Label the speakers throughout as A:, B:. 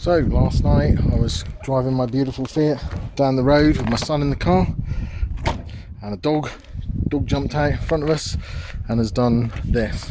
A: So last night I was driving my beautiful Fiat down the road with my son in the car, and a dog jumped out in front of us and has done this.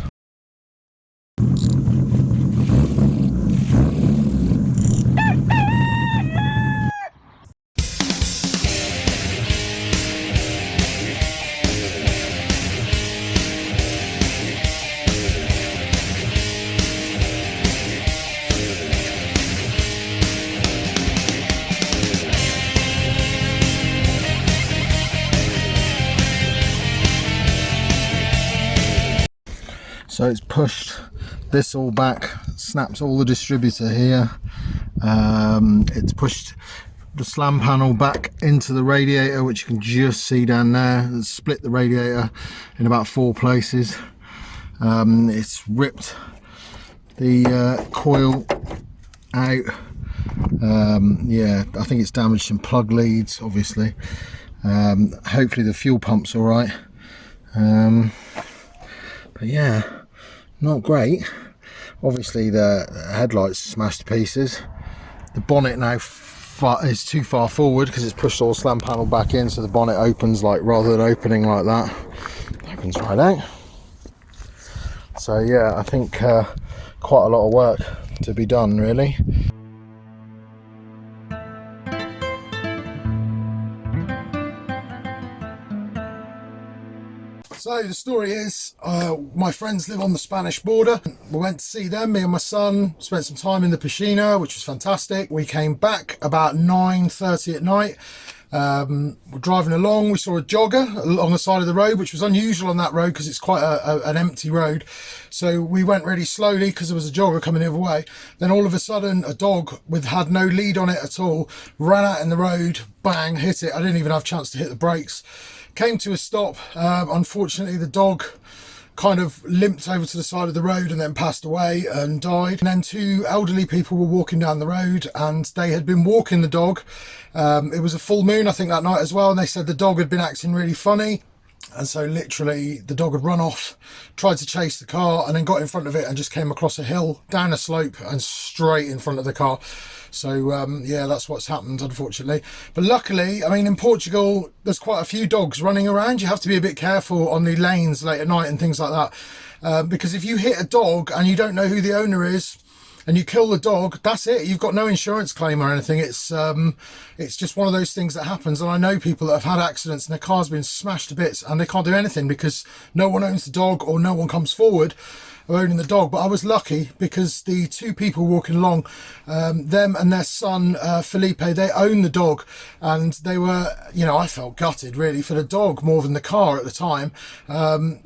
A: So it's pushed this all back, snaps all the distributor here. It's pushed the slam panel back into the radiator, which you can just see down there. It's split the radiator in about 4 places. It's ripped the coil out. Yeah, I think it's damaged some plug leads, obviously. Hopefully the fuel pump's all right. But yeah, not great. Obviously the headlights smashed to pieces. The bonnet now is too far forward because it's pushed all the slam panel back in, so the bonnet opens like, rather than opening like that, it opens right out. So yeah, I think quite a lot of work to be done, really. So the story is, my friends live on the Spanish border. We went to see them, me and my son, spent some time in the piscina, which was fantastic. We came back about 9:30 at night. We're driving along, we saw a jogger along the side of the road, which was unusual on that road because it's quite an empty road. So we went really slowly because there was a jogger coming the other way. Then all of a sudden a dog had no lead on it at all ran out in the road, bang, hit it. I didn't even have a chance to hit the brakes. Came to a stop. Unfortunately the dog kind of limped over to the side of the road and then passed away and died. And then 2 elderly people were walking down the road and they had been walking the dog. It was a full moon, I think, that night as well, and they said the dog had been acting really funny. And so literally the dog had run off, tried to chase the car, and then got in front of it and just came across a hill, down a slope and straight in front of the car. So yeah, that's what's happened, unfortunately. But luckily, I mean, in Portugal there's quite a few dogs running around. You have to be a bit careful on the lanes late at night and things like that, because if you hit a dog and you don't know who the owner is and you kill the dog, that's it. You've got no insurance claim or anything. It's just one of those things that happens. And I know people that have had accidents and their car's been smashed to bits and they can't do anything because no one owns the dog or no one comes forward of owning the dog. But I was lucky because the 2 people walking along, them and their son Felipe, they own the dog, and they were, you know, I felt gutted really for the dog more than the car at the time. And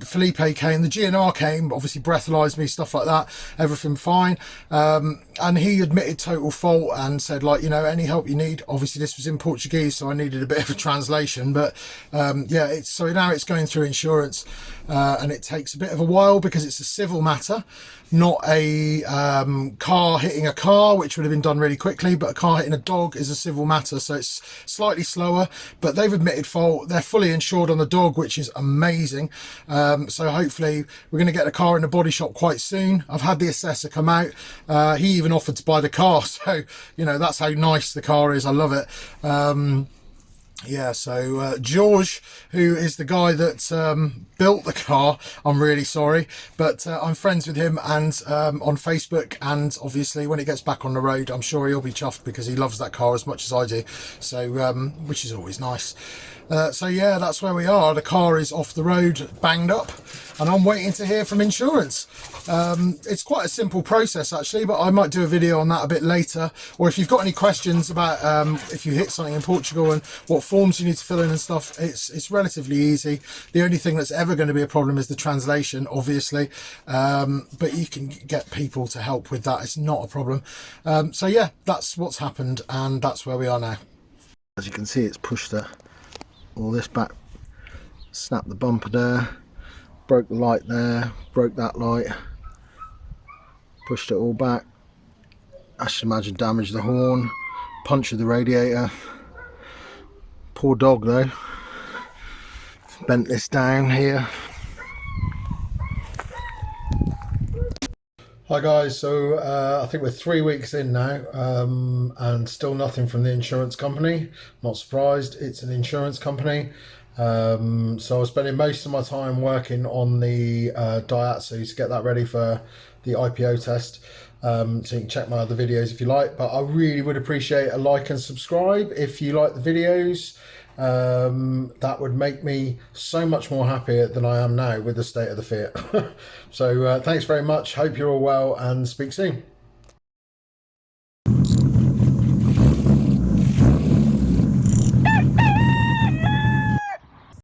A: Felipe came, the GNR came, obviously breathalyzed me, stuff like that, everything fine. And he admitted total fault and said, like, you know, any help you need. Obviously this was in Portuguese, so I needed a bit of a translation, but yeah, so now it's going through insurance, and it takes a bit of a while because it's a civil matter, not a car hitting a car, which would have been done really quickly, but a car hitting a dog is a civil matter, so it's slightly slower. But they've admitted fault, they're fully insured on the dog, which is amazing. So hopefully we're going to get the car in the body shop quite soon. I've had the assessor come out, he even offered to buy the car, so you know, that's how nice the car is. I love it. Yeah, so George, who is the guy that built the car, I'm really sorry, but I'm friends with him and on Facebook, and obviously when it gets back on the road I'm sure he'll be chuffed because he loves that car as much as I do, so which is always nice. So yeah, that's where we are. The car is off the road, banged up, and I'm waiting to hear from insurance. It's quite a simple process actually, but I might do a video on that a bit later. Or if you've got any questions about if you hit something in Portugal and what forms you need to fill in and stuff, it's relatively easy. The only thing that's ever going to be a problem is the translation, obviously, but you can get people to help with that. It's not a problem. So yeah, that's what's happened, and that's where we are now. As you can see, it's pushed all this back, snapped the bumper there, broke the light there, broke that light, pushed it all back. I should imagine damaged the horn, punctured the radiator. Poor dog though. Bent this down here. Hi guys, so I think we're 3 weeks in now, and still nothing from the insurance company. Not surprised, it's an insurance company. So I was spending most of my time working on the Daihatsu to get that ready for the IPO test. So you can check my other videos if you like, but I really would appreciate a like and subscribe if you like the videos. That would make me so much more happier than I am now with the state of the Fiat. So thanks very much, hope you're all well and speak soon.